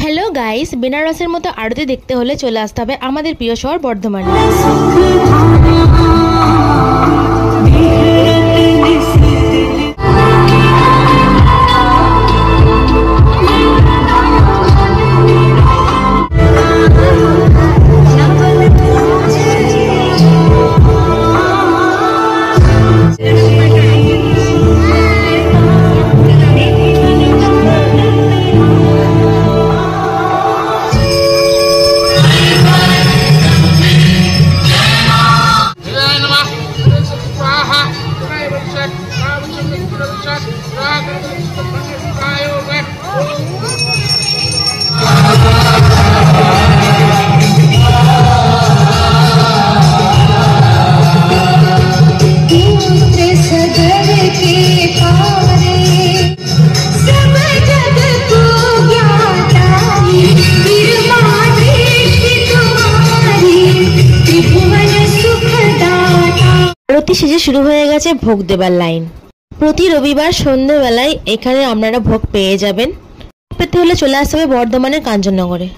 Hello guys, बेनारसेर मतो आरती देखते होले चले आसते होबे आमादेर प्रिय शहर बर्धमाने। आरती शेषे शुरू हो गेছে भोग देवार लाइन। प्रति रविवार सन्ध्या बेलाय एखाने आपनारा भोग पेये जाबेन। पेते होले चले आसते होबे बर्धमानेर कांचननगरे।